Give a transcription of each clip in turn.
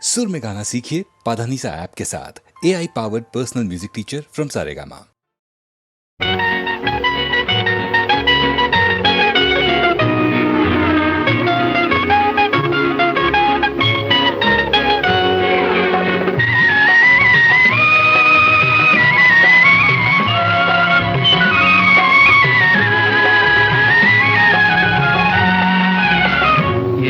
सुर में गाना सीखिए पाधानीसा ऐप के साथ। AI powered personal music teacher from Saregama.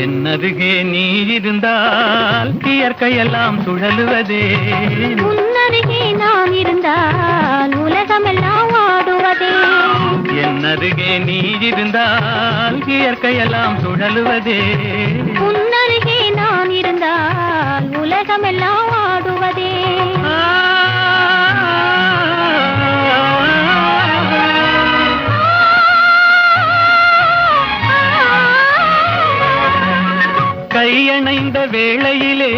என்னருகே நீ இருந்தால் இயற்கையெல்லாம் சுழலுவதே, உன்னருகே நான் இருந்தால் உலகமெல்லாம் ஆடுவதே. என்னருகே நீ இருந்தால் இயற்கையெல்லாம் சுழலுவதே, உன்னருகே நான் இருந்தால் உலகமெல்லாம் ஆடுவதே. கையணைந்த வேளையிலே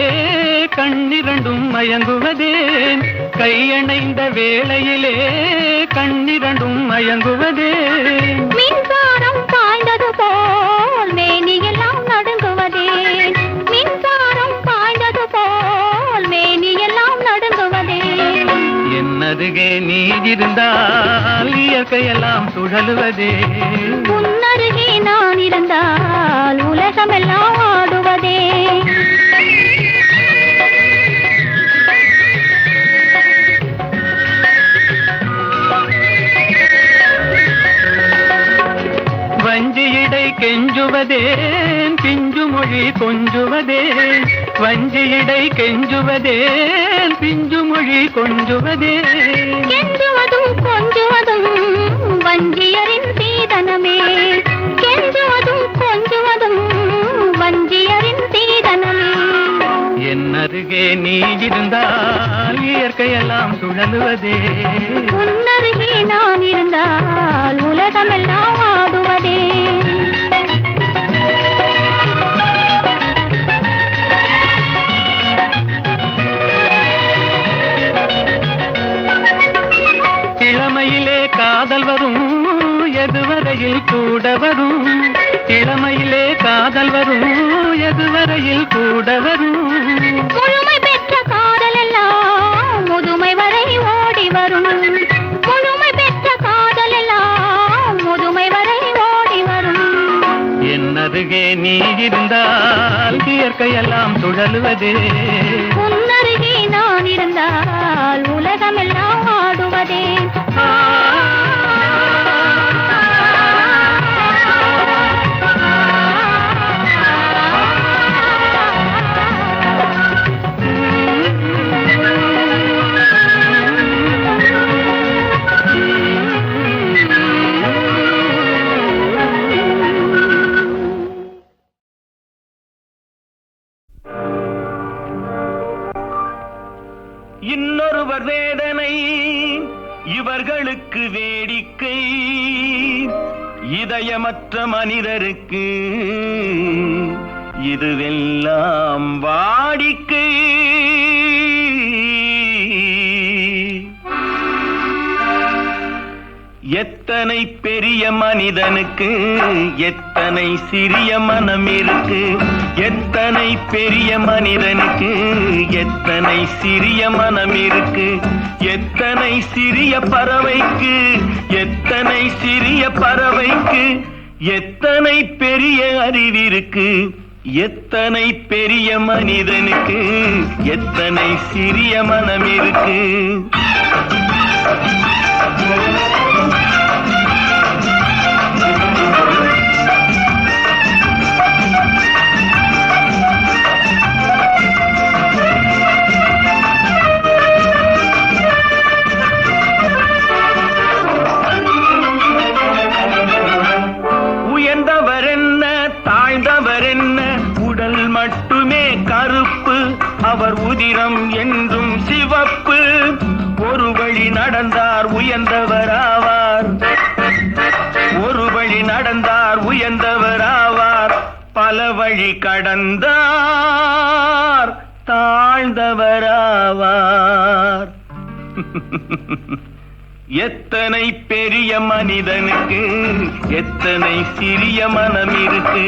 கண்ணிரண்டும் மயங்குவதேன், கையணைந்த வேளையிலே கண்ணிரண்டும் மயங்குவதேன். மின்சாரம் பாய்ந்தது போல் மேனியெல்லாம் நடுங்குவதே, மின்சாரம் பாய்ந்தது போல் மேனியெல்லாம் நடுங்குவதே. என்னருகே நீ இருந்தால் இயற்கையெல்லாம் சுழலுவதே, உன்னருகே நான் இருந்தால் உலகமெல்லாம் ஆடுவதே. வஞ்சியிடை கெஞ்சுவதேன் பிஞ்சு மொழி கொஞ்சுவதேன், வஞ்சியிடை கெஞ்சுவதேன் பிஞ்சு மொழி கொஞ்சுவதேன். கெஞ்சுவதும் கொஞ்சுவதும் வஞ்சியரின் சீதனமே, கெஞ்சுவதும் கொஞ்சுவதும் வஞ்சியரின் சீதனமே. என்னருகே நீ இருந்தால் இயற்கையெல்லாம் சுழலுவதே, உன்னருகே நான் இருந்தால் உலகமெல்லாம் ஆடுவதே. இளமையிலே காதல் வரும் எதுவரையில் கூட வரும், இளமையிலே காதல் வரும் எதுவரையில் கூட வரும். முழுமை பெற்ற காதல் எல்லாம் முதுமை வரை ஓடி வரும், முழுமை பெற்ற காதல் எல்லாம் முதுமை வரை ஓடி வரும். என்னருகே நீ இருந்தால் இயற்கையெல்லாம் சுழலுவதே, உன்னருகே நான் இருந்தால் உலகமெல்லாம் ஆடுவதே. இன்னொருவர் வேதனை இவர்களுக்கு வேடிக்கை, இதயமற்ற மனிதருக்கு இதுவெல்லாம் வாடிக்கை. எத்தனை பெரிய மனிதனுக்கு எத்தனை சிறிய மனம் இருக்கு, எத்தனை பெரிய மனிதனுக்கு எத்தனை சிறிய மனம் இருக்கு. எத்தனை சிறிய பறவைக்கு எத்தனை சிறிய பறவைக்கு எத்தனை பெரிய அறிவிருக்கு, எத்தனை பெரிய மனிதனுக்கு எத்தனை சிறிய மனம் இருக்கு. உயர்ந்தவர் என்ன தாழ்ந்தவர் என்ன, உடல் மட்டுமே கருப்பு, அவர் உதிரம் என்றும் சிவப்பு. ஒரு வழி நடந்தார் உயர்ந்தவர் ஆவார், ஒரு வழி நடந்தார் உயர்ந்தவர் ஆவார். பல வழி கடந்தார் தாழ்ந்தவர் ஆவார். எத்தனை பெரிய மனிதனுக்கு எத்தனை சிறிய மனம் இருக்கு.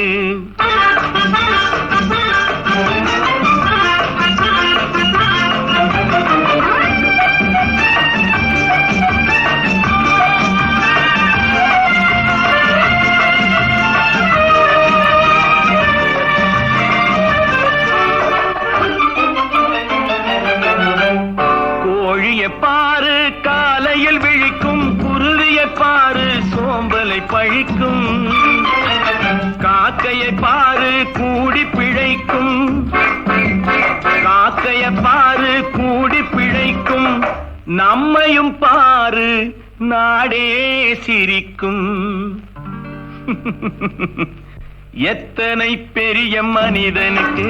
நம்மையும் பாரு நாடே சிரிக்கும். எத்தனை பெரிய மனிதனுக்கு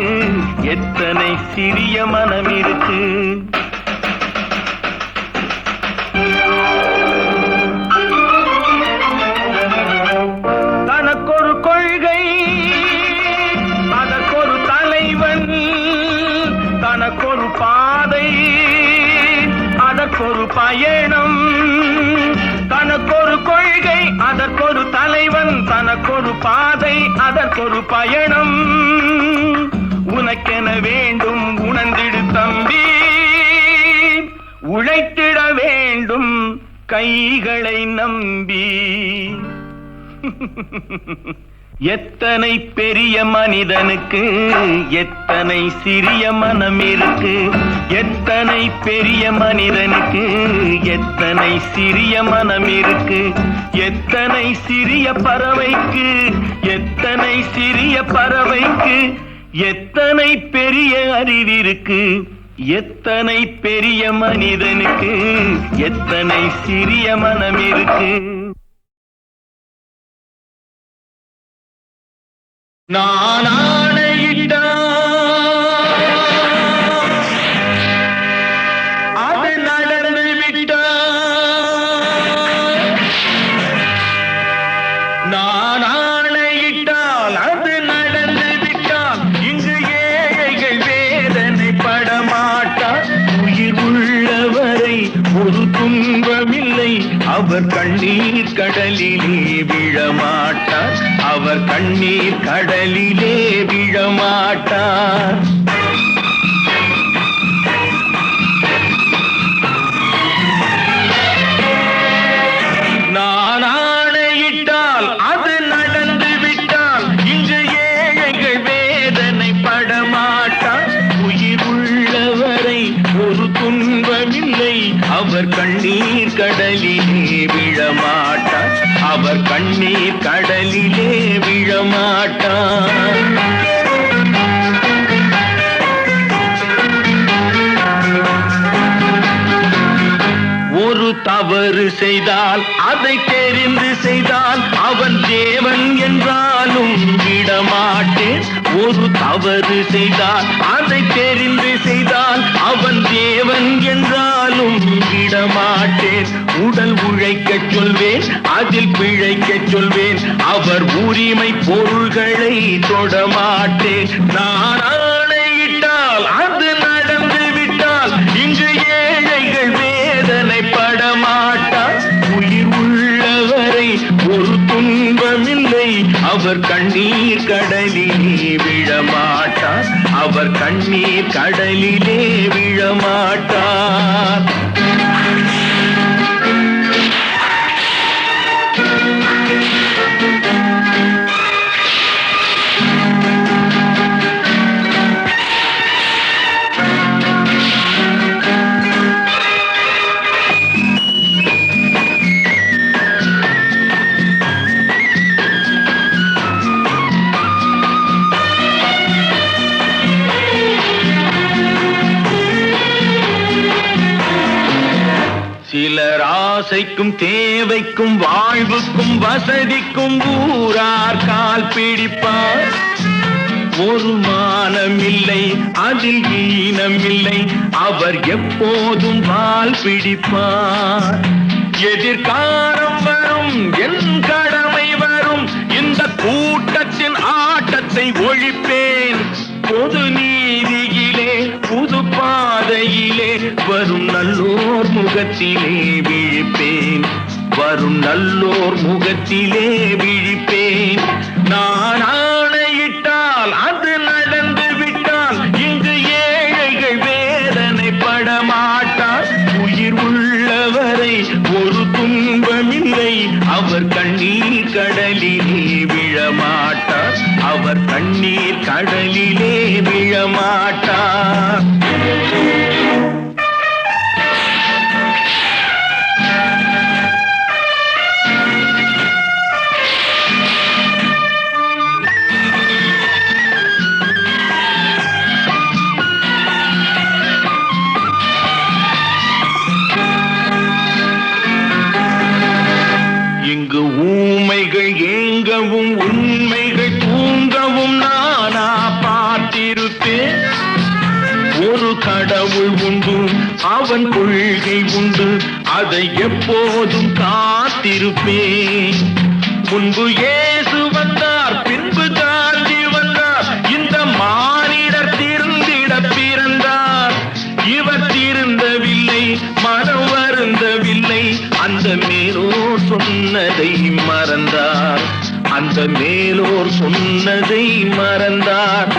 எத்தனை சிறிய மனம் இருக்கு. தனக்கொரு கொள்கை அதற்கொரு தலைவன், தனக்கொரு பாதை அதற்கொரு பயணம். தனக்கொரு கொள்கை அதற்கொரு தலைவன், தனக்கொரு பாதை அதற்கொரு பயணம். உனக்கென வேண்டும் உணர்ந்திடு தம்பி, உழைத்திட வேண்டும் கைகளை நம்பி. எத்தனை பெரிய மனிதனுக்கு எத்தனை சிறிய மனம் இருக்கு. எத்தனை பெரிய மனிதனுக்கு எத்தனை சிறிய மனம் இருக்கு. எத்தனை சிறிய பறவைக்கு எத்தனை சிறிய பறவைக்கு எத்தனை பெரிய அறிவிருக்கு. எத்தனை பெரிய மனிதனுக்கு எத்தனை சிறிய மனம் இருக்கு. நான் ஆணையிட்டால் அது நடந்து விட்டால். நான் ஆணையிட்டால் அது நடந்து விட்டால். இங்கு ஏழைகள் வேதனை படமாட்டார். உயிர் உள்ளவரை ஒரு துன்பமில்லை. அவர் கண்ணீர் கடலிலே விழமாட்டார். அவர் கண்ணீர் கடலிலே விழமாட்டார். நான் ஆணையிட்டால் அது நடந்து விட்டால். இங்கு ஏழைகள் வேதனை படமாட்டார். உயிர் உள்ளவரை ஒரு துன்பமில்லை. அவர் கண்ணீர் கடலிலே விழமாட்டார். அவர் கண்ணீர் கடலிலே விழமாட்டார். ஒரு தவறு செய்தால் அதை தெரிந்து செய்தால் அவன் தேவன் என்றாலும் விடமாட்டேன். ஒரு தவறு செய்தால் அதை தெரிந்து செய்தால் அவன் தேவன் என்றாலும் விடமாட்டேன். உடல் உழைக்கச் சொல்வேன், அதில் பிழைக்கச் சொல்வேன். அவர் உரிமை பொருள்களை தொடமாட்டேன். நான் ஆணையிட்டால் அது நடந்து விட்டால். இங்கு ஏழைகள் வேதனை படமாட்டார். உயிர் உள்ளவரை ஒரு துன்பமில்லை. அவர் கண்ணீர் கடலிலே விழமாட்டார். அவர் கண்ணீர் கடலிலே விழமாட்டார். சிலர் ஆசைக்கும் தேவைக்கும் வாழ்வுக்கும் வசதிக்கும் ஊரார் கால் பிடிப்பார். ஒரு மானமில்லை, அதில் ஈனமில்லை. அவர் எப்போதும் வால் பிடிப்பார். எதிர்காலம் வரும், என் கடமை வரும். இந்த கூட்டத்தின் ஆட்டத்தை ஒழிப்பேன். பொது நீதியிலே புது பாதையிலே வரும் நல்லோர் முகத்திலே விழிப்பேன். வரும் நல்லோர் முகத்திலே விழிப்பேன். நான் ஆணையிட்டால் அது நடந்து விட்டால். இங்கு ஏழைகள் வேதனை படமாட்டார். உயிர் உள்ளவரை ஒரு துன்பமில்லை. அவர் கண்ணீர் கடலிலே விழமாட்டார். அவர் கண்ணீர் கடலிலே விழமாட்டார். கடவுள் உண்டு, அவன் கொள்கை உண்டு, அதை எப்போதும் காத்திருப்பேன். முன்பு இயேசு வந்தார், பின்பு காந்தி வந்தார், இந்த மானிடர் திருந்திட பிறந்தார். இவர் திருந்தவில்லை, மனம் வருந்தவில்லை, அந்த மேலோர் சொன்னதை மறந்தார், அந்த மேலோர் சொன்னதை மறந்தார்.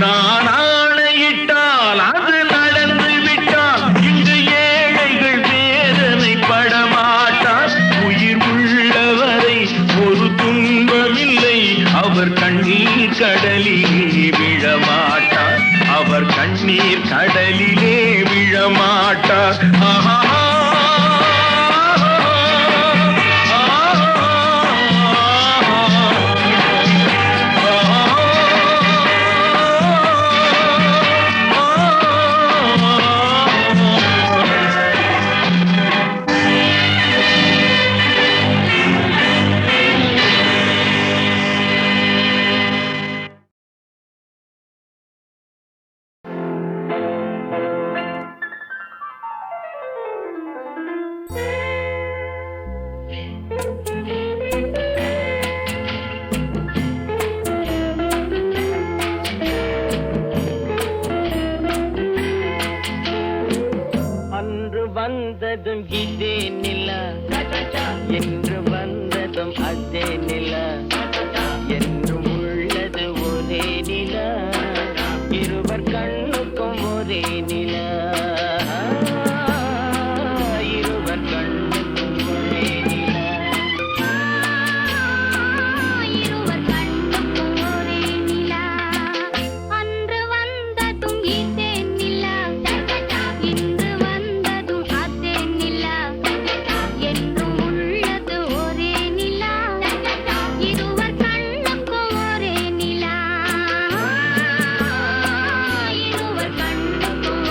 நான் ஆணையிட்டால் அது நடந்து விட்டால், இங்கு ஏழைகள் வேதனை படமாட்டார். உயிர் உள்ளவரை ஒரு துன்பமில்லை, அவர் கண்ணீர் கடலிலே விழமாட்டார், அவர் கண்ணீர் கடலிலே விழமாட்டார். ஆஹா. வந்ததும் இதே நிலா, என்று வந்ததும் அதே நிலா, என்றும் உள்ளது ஒரே நிலா, இருவர் கண்ணுக்கும் ஒரே நிலா, இருவர் கண்ணுக்கும் ஒரே நிலா, இருவர் கண்ணுக்கும் ஒரே நிலா. அன்று வந்ததும் இதே நிலா, இன்று வந்ததும் அதே நிலா, என்றும் உள்ளது ஒரே நிலா, இருவர் கண்ணுக்கும் ஒரே நிலா, இருவர் கண்ணுக்கும்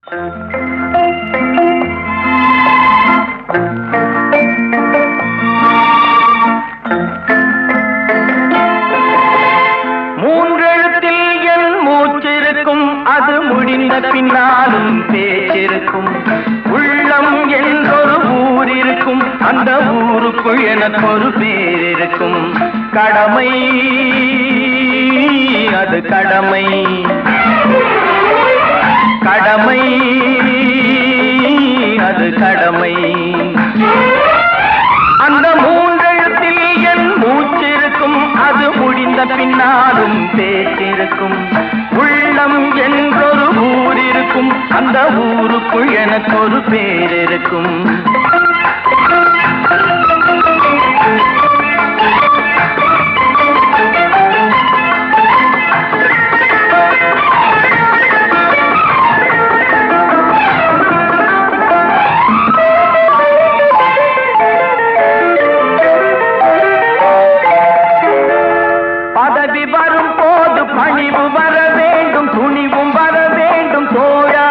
மூன்றெழுத்தில் என் மூச்சிருக்கும், அது முடிந்த பின்னாலும் பேச்சிருக்கும். உள்ளம் என்றொரு ஊர் இருக்கும், அந்த ஊருக்குள் எனக்கு ஒரு பேர் இருக்கும். கடமை, அது கடமை. கடமை, அது கடமை. அந்த மூன்றெழுத்தில் என் மூச்சிருக்கும், அது முடிந்த பின்னாலும் பேச்சிருக்கும். உள்ளம் என்றொரு ஊர் இருக்கும், அந்த ஊருக்குள் எனக்கு ஒரு பேர் இருக்கும். பதவி வரும் போது பணிவு வர வேண்டும், துணிவும் வர வேண்டும் தோழா.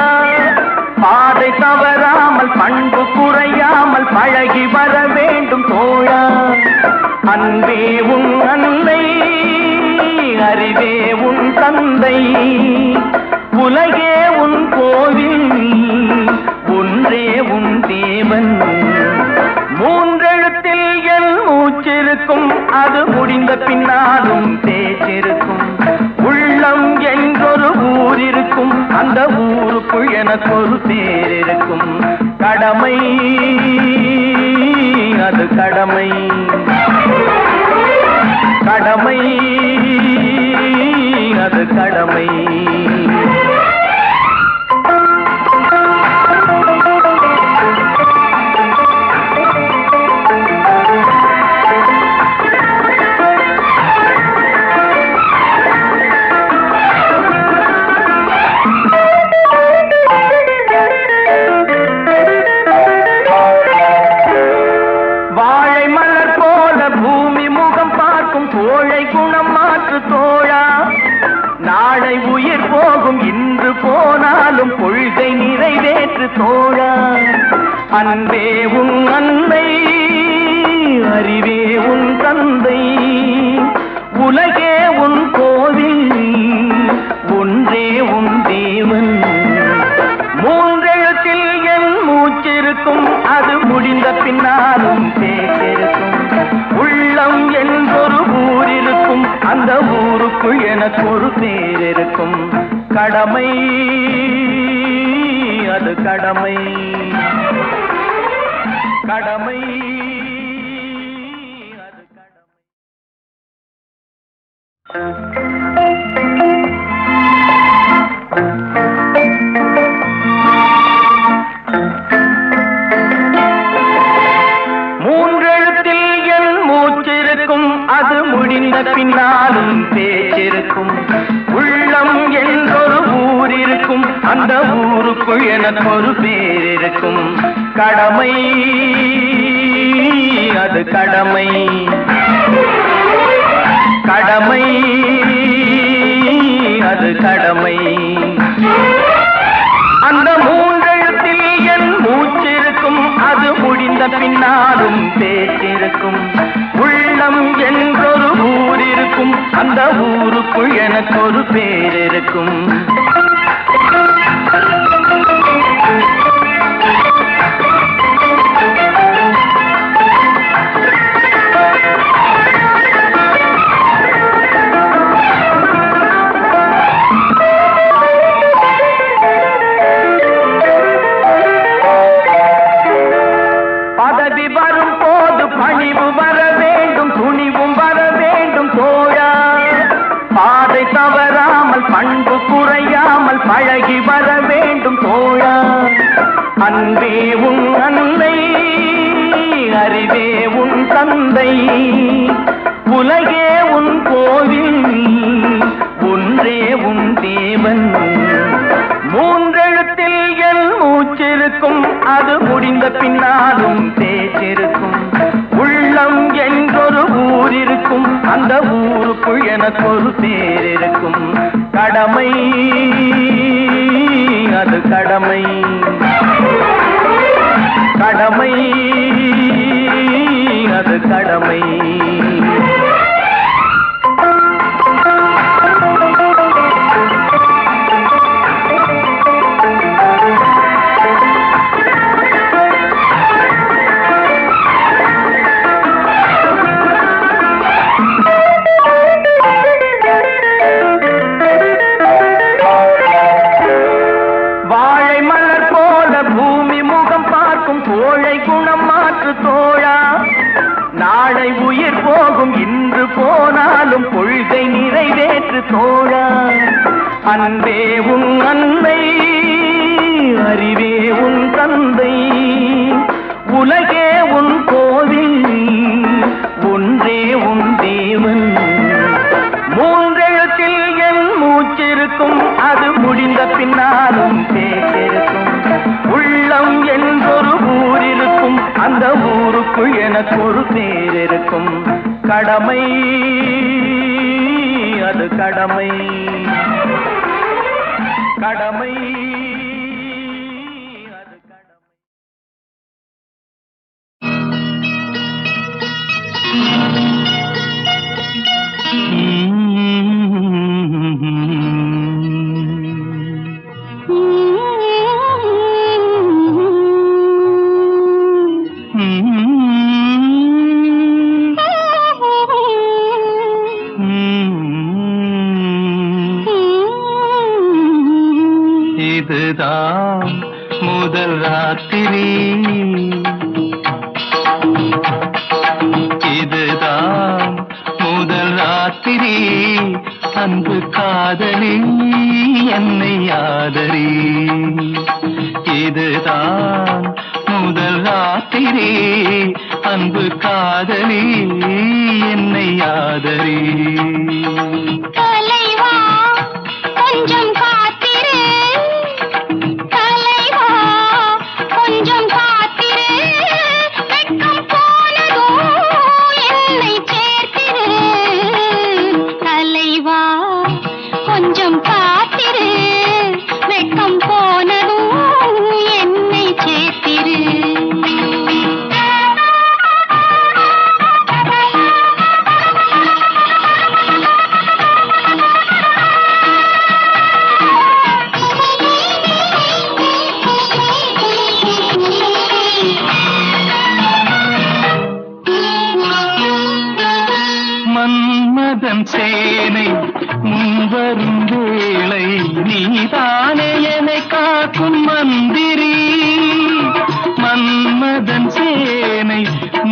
பாதை தவறாமல் பண்பு குறையாமல் பழகி வர வேண்டும் தோழா. அன்பே உன் அன்னை, அறிவே உன் தந்தை, உலகே உன் கோவில், ஒன்றே உன் தேவன். மூன்றெழுத்தில் என் மூச்சிருக்கும், அது முடிந்த பின்னாலும் பேச்சிருக்கும். உள்ளம் என்றொரு ஊர் இருக்கும், அந்த ஊருக்குள் எனக்கு ஒரு பேர் இருக்கும். கடமை, அது கடமை. கடமை, அது கடமை. வாழை மலர் போல பூமி முகம் பார்க்கும், கோழை குணம் மாற்று தோழா. நாளை உயிர் போகும், இன்று போனாலும் கொள்கை நிறைவேற்று தோழா. அன்பே உன் அன்னை, அறிவே உன் தந்தை, உலகே உன் கோவில், ஒன்றே உன் தேவன். மூன்றெழுத்தில் என் மூச்சிருக்கும், அது முடிந்த பின்னாலும் பேச்சிருக்கும். உள்ளம் என்றொரு ஊர் இருக்கும், அந்த ஊருக்குள் எனக்கு ஒரு பேர் இருக்கும். கடமை, அது கடமை. கடமை, அது கடமை. மூன்றெழுத்தில் என் மூச்சிருக்கும், அது முடிந்த பின்னாலும் பேச்சிருக்கும். உள்ளம் என்றொரு ஊர் இருக்கும், அந்த ஊருக்குள் எனக்கு ஒரு பேர் இருக்கும். கடமை, அது கடமை. கடமை, அது கடமை. அந்த மூன்றெழுத்தில் என் மூச்சிருக்கும், அது முடிந்த பின்னாலும் பேச்சிருக்கும். உள்ளம் என்றொரு ஊர் இருக்கும், அந்த ஊருக்குள் எனக்கு ஒரு பேர் இருக்கும். பதவி வரும் போது பணிவு வர வேண்டும், துணிவும் வர வேண்டும் தோழா. பாதை தவறாமல் பண்பு குறையாமல் பழகி வர வேண்டும் தோழா. அன்பே உன் அன்னை, அறிவே உன் தந்தை, உலகே உன் கோவில், ஒன்றே உன் தேவன். மூன்றெழுத்தில் என் மூச்சிருக்கும், அது முடிந்த பின்னாலும் பேச்சிருக்கும். உள்ளம் என்றொரு ஊர் இருக்கும், அந்த ஊருக்குள் எனக்கு ஒரு பேர் இருக்கும். கடமை, அது கடமை கடமை அது கடமை கோழை குணம் மாற்று தோழா நாளை உயிர் போகும் இன்று போனாலும் கொள்கை நிறைவேற்று தோழா அன்பே உன் அன்னை அறிவே உன் தந்தை உலகே உன் கோவில் ஒன்றே உன் தேவன் மூன்றெழுத்தில் என் மூச்சிருக்கும் அது முடிந்த பின்னாலும் பேச்சிருக்கும் உள்ளம் என்றொரு ஊர் இருக்கும் அந்த ஊருக்குள் எனக்கு ஒரு பேர் இருக்கும் கடமை அது கடமை கடமை அது கடமை இதுதான் முதல் ராத்திரி இதுதான் முதல் ராத்திரி அன்பு காதலி என்னை ஆதரி இதுதான் முதல் ராத்திரி அன்பு காதலி என்னை ஆதரி தலைவா கொஞ்சம் காத்திரு தலைவா கொஞ்சம் காத்திரு வெட்கம் போனதோ என்னை சேர்த்திரு தலைவா கொஞ்சம் காத்திரு வெட்கம் போனதோ என்னை சேர்த்திரு மன்மதன் சேனை முன்வரும் வேளை நீதானே என்னை காக்கும் மந்திரி மன்மதன் சேனை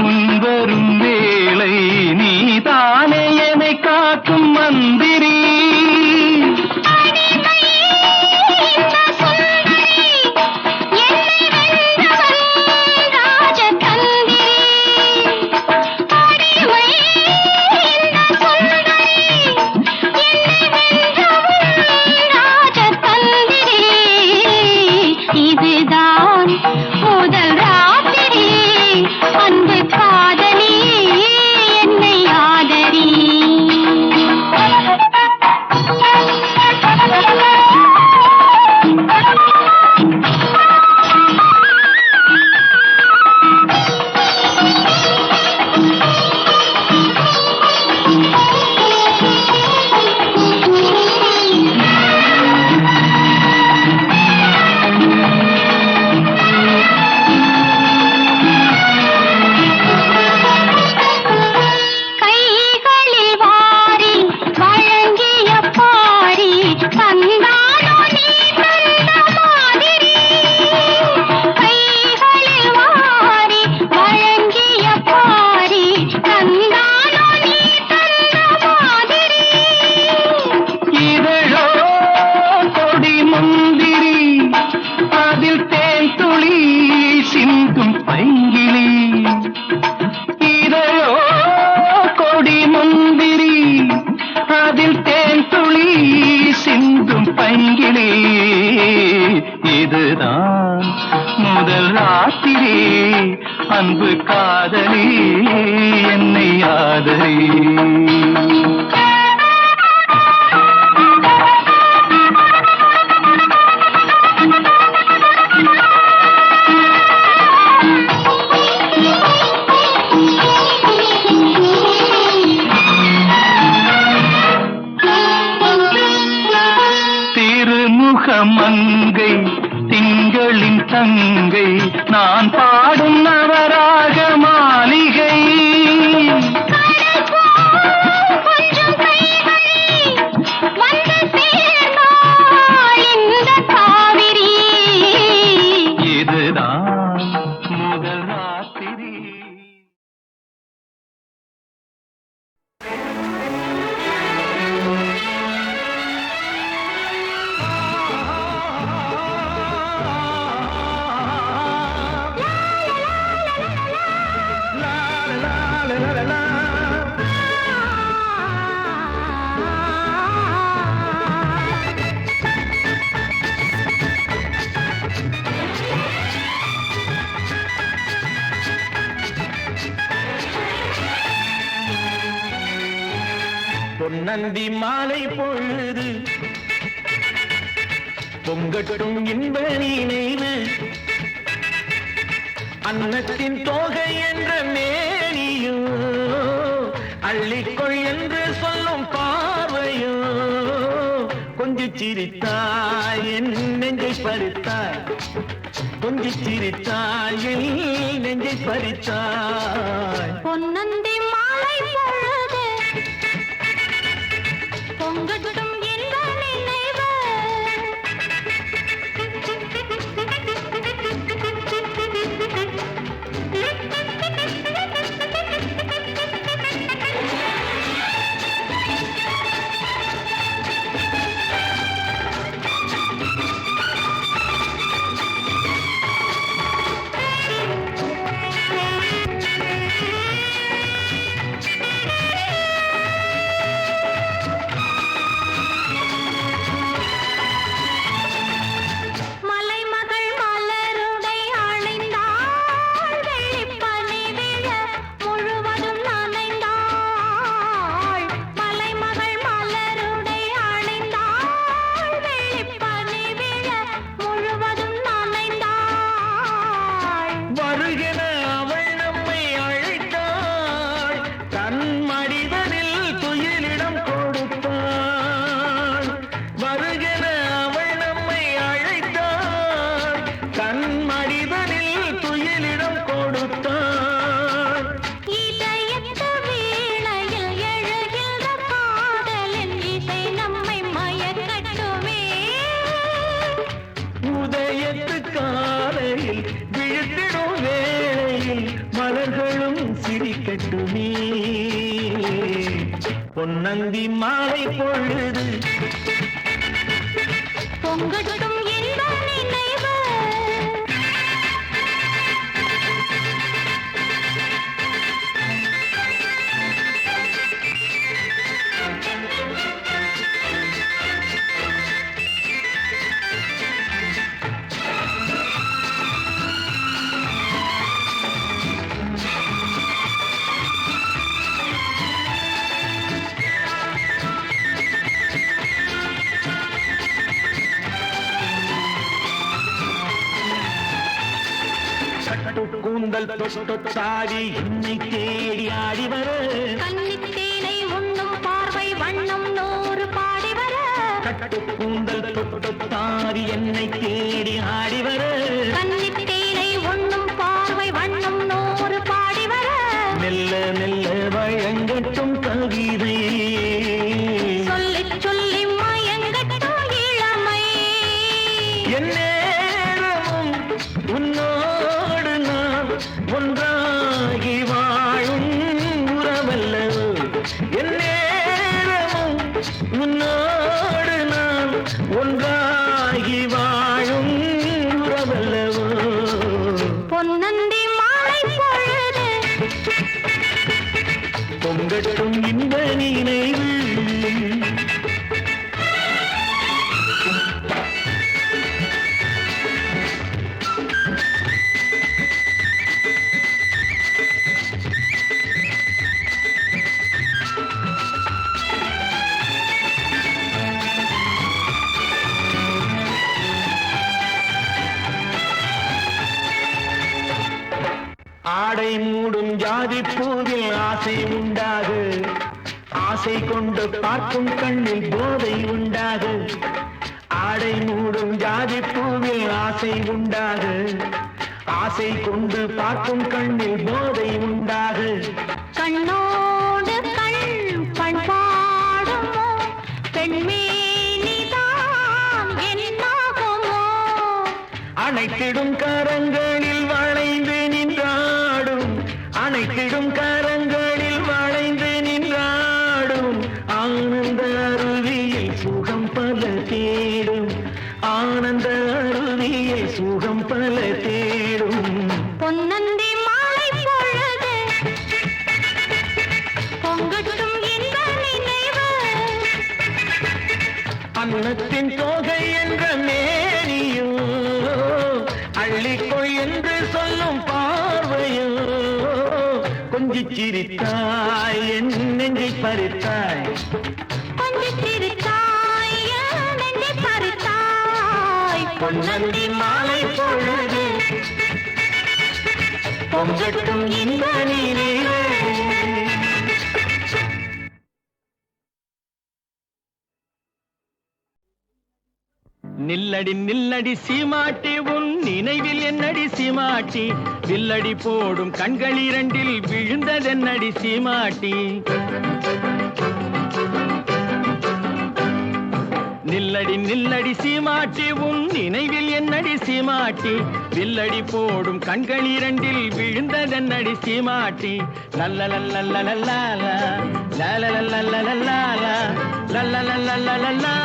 முன்வரும் வேளை நீதானே என்னை காக்கும் மந்திரி இதுதான் முதல் ராத்திரி அன்பு காதலி என்னை ஆதரி கைகளில் வாரி வழங்கிய பாரி தந்தானோ நீ தந்த மாதிரி கைகளில் வாரி வழங்கிய பாரி தந்தானோ நீ தந்த மாதிரி இதழோ கொடி முந்திரி அதில் தேன் துளி சிந்தும் பைங்கிளி இதழோ கொடி முந்திரி அதில் தேன் துளி சிந்தும் பைங்கிளி இதுதான் முதல் ராத்திரி அன்பு காதலி என்னை ஆதரி தங்கை நான் பாடும் நவராக மாளிகை. கொஞ்சம் கைவழி வந்து சேர்ந்தாள் இந்த காவிரி. இதுதான் முதல் ராத்திரி. பொன்னந்தி மாலை பொழுது பொங்கட்டும் இன்ப நினைவு அன்னத்தின் தோகை என்ற மேனியோ அள்ளிக்கொள் என்று சொல்லும் பார்வையோ கொஞ்சம் சிரித்தாய் என் நெஞ்சை பறித்தாய் கொஞ்சம் சிரித்தாய் என் நெஞ்சை பறித்தாய். பொன்னந்தி மாலை பொழுது பொங்கட்டும் என்ற நினைவு சிரிக்கட்டுமே பொன்னந்தி மாலை பொழுது பொங்கட்டும் என்ற நினைவு கூந்தல் தொட்டாடி என்னை தேடி ஆடி வர கன்னித்தேனை உண்ணும் பார்வை வண்ணம் நூறு பாடி வர கட்டு கூந்தல் தொட்டாடி என்னை தேடி ஆடி வர கன்னித்தேனை உண்ணும் பார்வை வண்ணம் நூறு பாடி வர மெல்ல மெல்ல வழங்கட்டும் கவிதை சொல்லி சொல்லி மயங்கட்டும் இளமை எந்நேரமும் உன்னோடு நான் ஒன்றாகி வாழும் உறவல்லவோ எந்நேரமும் உன்னோடு நான் ஒன்றாகி வாழும் உறவல்லவோ பொன்னந்தி மாலை பொழுது பொங்கட்டும் இன்ப நினைவு ஆடை மூடும் ஜாதி பூவில் ஆசை உண்டாகு ஆசை கொண்டு பார்க்கும் கண்ணில் போதை உண்டாகு ஆடை மூடும் ஜாதி பூவில் ஆசை உண்டாது ஆசை கொண்டு பார்க்கும் கண்ணில் போதை உண்டாது கண்ணோடு கண் பண்பாடுமோ பெண்மேனிதான் என்னாகுமோ அனைத்திடும் கரங்களில் வளைந்து நின்றாடும் அனைத்திடும் கரங்களில் வளைந்து நின்றாடும் ஆனந்த அருவியில் சுகம் பல தேடும் ஆனந்த அருவியில் சுகம் பல தேடும் பொன்னந்தி மாலை பொழுது பொங்கட்டும் இந்த நினைவு அன்னத்தின் தோகை என்ற மேனியோ அள்ளிக்கொள் என்று சொல்லும் பார்வையோ கொஞ்சிச் சிரித்தாய் என் நெஞ்சை பறித்தாய் கொஞ்சம் சிரித்தாய் நெஞ்சை பறித்தாய் பொன்னந்தி மாலை பொழுது பொங்கட்டும் இந்த நினைவு நில்லடி நில்லடி சீமாட்டி உன் நினைவில் என்னடி சீமாட்டி வில்லடி போடும் கண்கள் இரண்டில் விழுந்ததென்னடி சீமாட்டி நில்லடி நில்லடி சீமாட்டி உன் நினைவில் என்னடி சீமாட்டி வில்லடி போடும் கண்கள் இரண்டில் விழுந்ததென்னடி சீமாட்டி லல்லலல்லல்லலல்லா லல்லலல்லல்லல்லா லல்லலல்லல்லல்லா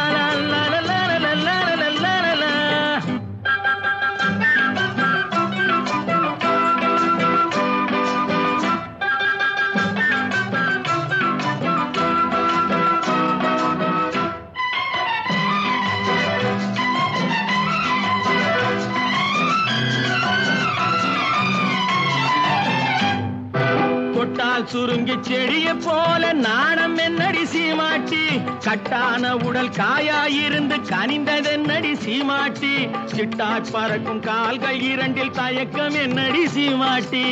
சுருங்கி செடிய போல நாணம் என்னடி சீமாட்டி கட்டான உடல் காயாயிருந்து கனிந்ததென்னடி சீமாட்டி சிட்டாய் பறக்கும் கால்கள் இரண்டில் தயக்கம் என்னடி சீமாட்டி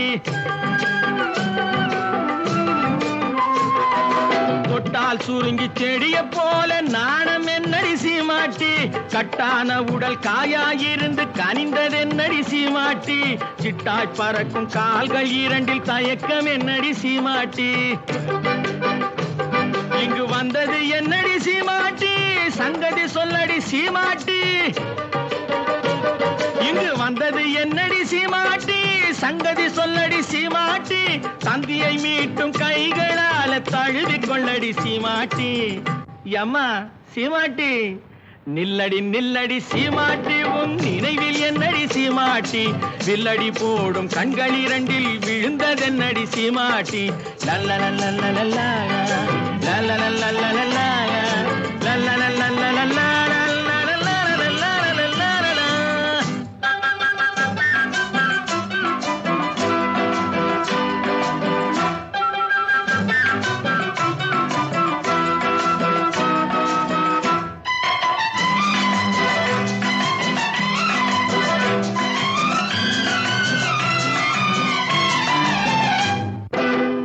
தொட்டால் சுருங்கி செடிய போல நாணம் என்னடி சீமாட்டி கட்டான உடல் காயாயிருந்து கனிந்ததென்னடி சீமாட்டி சிட்டாய் பறக்கும் கால்கள் இரண்டில் தயக்கம் என்னடி சீமாட்டி இங்கு வந்தது என்னடி சீமாட்டி சங்கதி சொல்லடி சீமாட்டி இங்கு வந்தது என்னடி சீமாட்டி சங்கதி சொல்லடி சீமாட்டி தந்தியை மீட்டும் கைகளால தழுவிக் கொள்ளடி சீமாட்டி யம்மா சீமாட்டி நில்லடி நில்லடி சீமாட்டி உன் நினைவில் என்னடி சீமாட்டி வில்லடி போடும் கண்கள் இரண்டில் விழுந்ததென்னடி சீமாட்டி லல்லலல்லல்லல்லா லல்லலல்லல்லல்லா லல்லலல்லல்லல்லா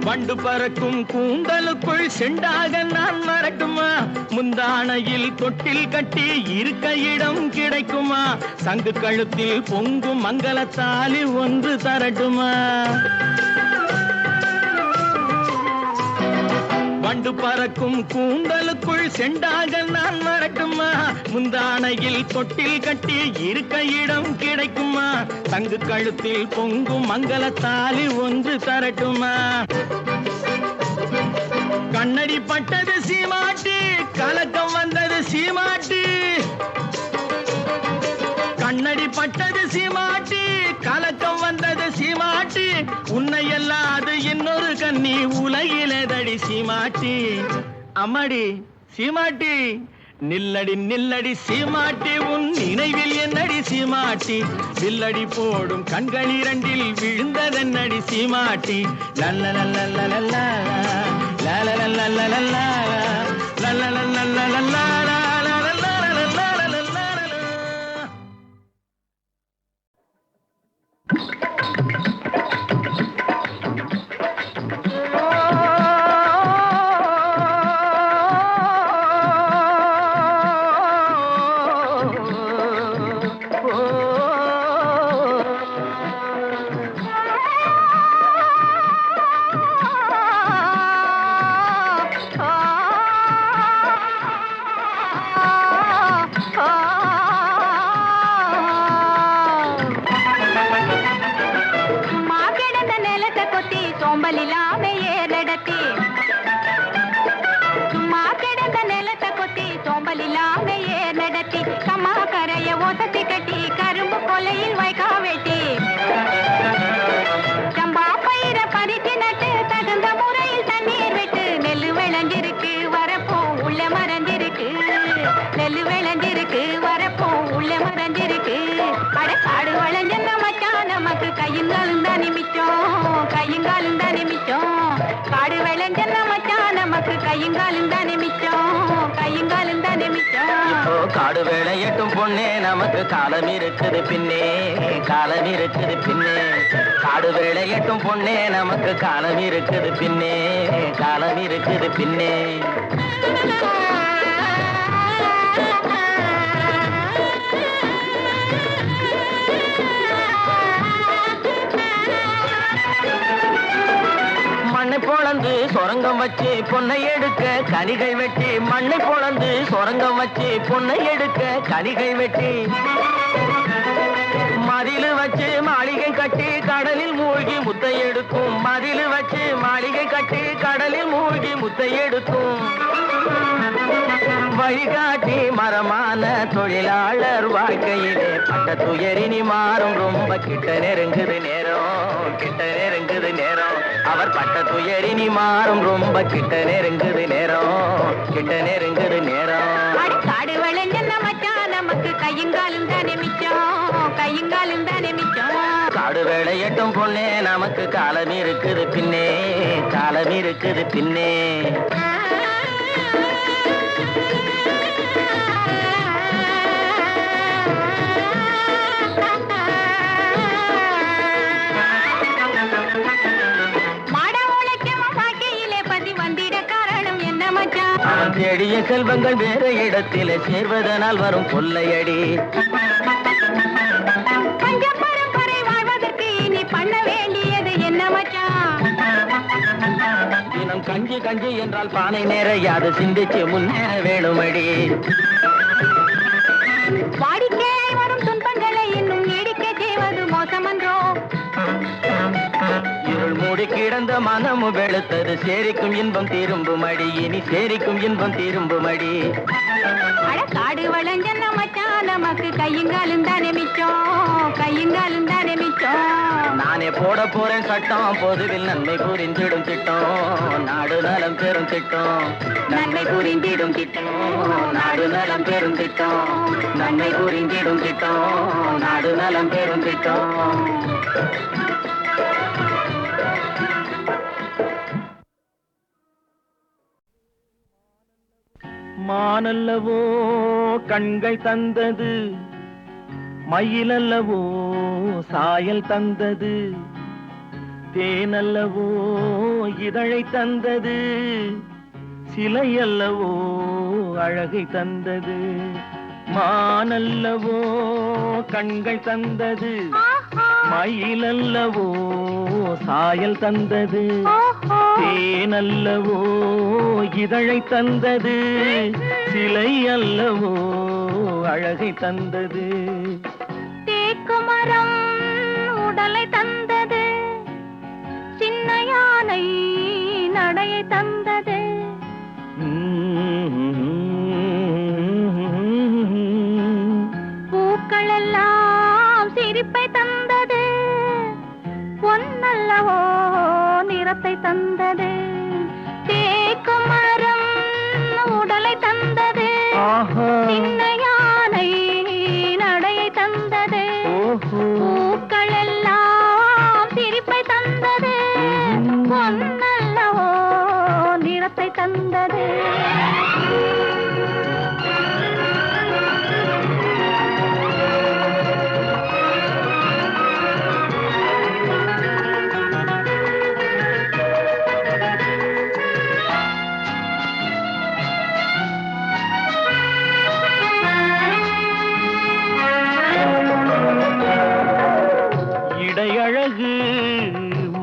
வண்டு பறக்கும் கூந்தலுக்குள் செண்டாக நான் மறக்குமா முந்தானையில் தொட்டில் கட்டி இருக்க இடம் கிடைக்குமா சங்கு கழுத்தில் பொங்கும் மங்களத்தாலி ஒன்று தரட்டுமா வண்டு பறக்கும் கூந்தலுக்குள் செண்டாக நான் மறக்குமா முந்தானையில் தொட்டில் கட்டி இருக்க இடம் கிடைக்குமா தங்கு கழுத்தில் பொங்கும் மங்களத்தாலி ஒன்று தரட்டுமா கண்ணடி பட்டது சீமாட்டி கலக்கம் வந்தது சீமாட்டி கண்ணடி பட்டது சீமாட்டி கலக்கம் வந்தது சீமாட்டி உன்னை எல்லாது இன்னொரு கண்ணி உலகிலேதடி சீமாட்டி அம்மாடி சீமாட்டி நில்லடி நில்லடி சீமாட்டி உன் நினைவில் என்னடி சீமாட்டி வில்லடி போடும் கண்கள் இரண்டில் விழுந்ததென்னடி சீமாட்டி லல்லலல்லல்லல்லா லல்லலல்லல்லல்லா லல்லலல்லல்லல்லா சோம்பல் இல்லாம ஏறடத்தி சும்மா கிடந்த நிலத்தை கொத்தி சோம்பல் இல்லாம ஏறடத்தி கம்மா கரைய ஒசத்தி கட்டி கரும்பு கொலையில் வைக்கா வெட்டி சம்பா பயிர பறிச்சு நட்டு தகுந்த முறையில் தண்ணீர் விட்டு நெல்லு விளைஞ்சிருக்கு வரப்போ உள்ள மறைஞ்சிருக்கு நெல்லு விளைஞ்சிருக்கு வரப்போ உள்ள மறைஞ்சிருக்கு அட காடு வளைஞ்ச மச்சான் நமக்கு கையுங்காலும் தான் நிமிச்சோம் கையுங்காலும் தான் நிமிச்சோம் காடு விளைஞ்ச மச்சான் நமக்கு கையுங்காலும் தான் நிமிச்சோம் கையுங்காலும் தான் நிமிச்சோம் இப்போ காடு வேலையட்டும் பொண்ணே நமக்கு காலம் இருக்குது பின்னே காலம் இருக்குது பின்னே காடு வேலையட்டும் பொண்ணே நமக்கு காலம் இருக்குது பின்னே காலம் இருக்குது பின்னே மண்ணை பொளந்து சொரங்கம் வச்சு பொன்னை எடுக்க கனிகை வெட்டி மண்ணை பொளந்து சொரங்கம் வச்சு பொன்னை எடுக்க கனிகை வெட்டி மதிலு வச்சு மாளிகை கட்டி கடலில் மூழ்கி முத்தை எடுக்கும் மதிலு வச்சு மாளிகை கட்டி கடலில் மூழ்கி முத்தை எடுக்கும் வழிகாட்டி மரமான தொழிலாளர் வாழ்க்கையிலே பட்ட துயரினி மாறும் ரொம்ப கிட்ட நெருங்குது நேரம் கிட்ட நெருங்குது நேரம் அவர் பட்ட துயரினி மாறும் ரொம்ப கிட்ட நெருங்குது நேரம் கிட்ட நெருங்குது நேரம் காடு விளைஞ்ச மச்சான் நமக்கு கையுங்காலும் தானே மிச்சம் கையுங்காலும் தானே மிச்சம் காடு வேலையட்டும் பொண்ணே நமக்கு காலம் இருக்குது பின்னே காலம் இருக்குது பின்னே அவன் தேடிய செல்வங்கள் வேற இடத்திலே சேர்வதனால் வரும் கொள்ளையடி பஞ்ச பரம்பரை வாழ்வதற்கு நீ பண்ண வேண்டியது என்ன மச்சான் தினம் கஞ்சி கஞ்சி என்றால் பானை நேரையாது சிந்திச்சு முன்னேற வேணுமடி வாடிக்கையாய் வரும் துன்பங்களை இன்னும் நீடிக்க செய்வது மோசமன்றோ இருள் மூடி கிடந்த மனமும் வெளுத்தது சேரிக்கும் இன்பம் திரும்புமடி இனி சேரிக்கும் இன்பம் திரும்புமடி அட காடு வளைஞ்ச மச்சான் நமக்கு கையுங்காலும் தானே மிச்சம் கையுங்காலும் தானே மிச்சம் நானே போட போறேன் சட்டம் பொதுவில் நன்மை புரிந்திடும் திட்டம் நாடு நலம் பெறும் திட்டம் நன்மை புரிந்திடும் திட்டம் நாடு நலம் பெறும் திட்டம் நன்மை புரிந்திடும் திட்டம் நாடு நலம் பெறும் திட்டம் மானல்லவோ கண்கள் தந்தது மயிலல்லவோ சாயல் தந்தது தேனல்லவோ இதழை தந்தது சிலையல்லவோ அழகை தந்தது மானல்லவோ கண்கள் தந்தது மயிலல்லவோ சாயல் தந்தது தேனல்லவோ இதழை தந்தது சிலை அல்லவோ அழகை தந்தது தேக்குமரம் உடலை தந்தது சின்ன யானை நடையை தந்தது பூக்கள் எல்லாம் சிரிப்பை தந்தது பொன்னல்லவோ நிறத்தை தந்தது தேக்குமரம் உடலை தந்தது சின்ன யானை நடையை தந்தது பூக்கள் எல்லாம் சிரிப்பை தந்தது பொன்னல்லவோ நிறத்தை தந்தது இடையழகு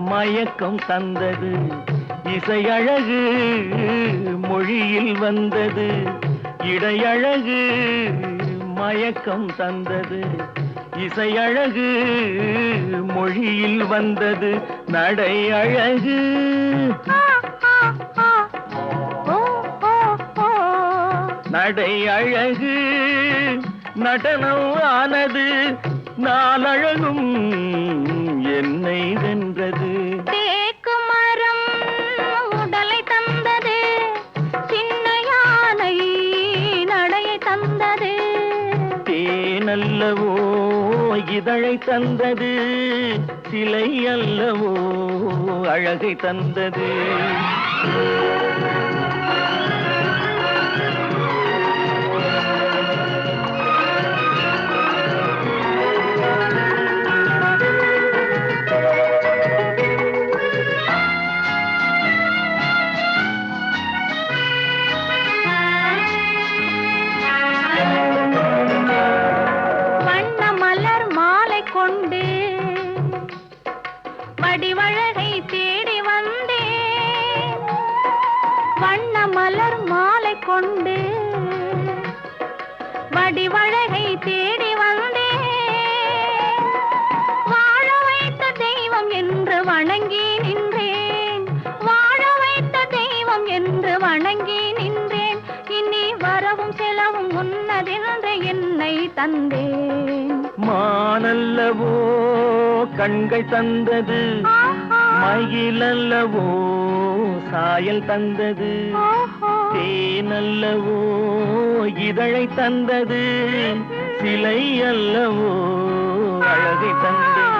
மயக்கம் தந்தது இசையழகு மொழியில் வந்தது இடையழகு மயக்கம் தந்தது இசை அழகு மொழியில் வந்தது நடை அழகு. நடை அழகு நடனம் ஆனது நாளழகும் என்னை வென்றது. தேக்கு மரம் உடலை தந்தது, சின்ன யானை நடையை தந்தது. தேனல்லவோ இதழை தந்தது, சிலை அல்லவோ அழகை தந்தது. கொண்டு வடிவழகை தேடி வந்தேன், வண்ண மலர் மாலை கொண்டு வடிவழகை தேடி வந்தேன். வாழ வைத்த தெய்வம் என்று வணங்கி நின்றேன், வாழ வைத்த தெய்வம் என்று வணங்கி நின்றேன். இனி வரவும் செலவும் உன்னதென்று என்னை தந்தேன். மானல்லவோ கண்கள் தந்தது, மயிலல்லவோ சாயல் தந்தது. தேனல்லவோ இதழை தந்தது, சிலை அல்லவோ அழகை தந்தது.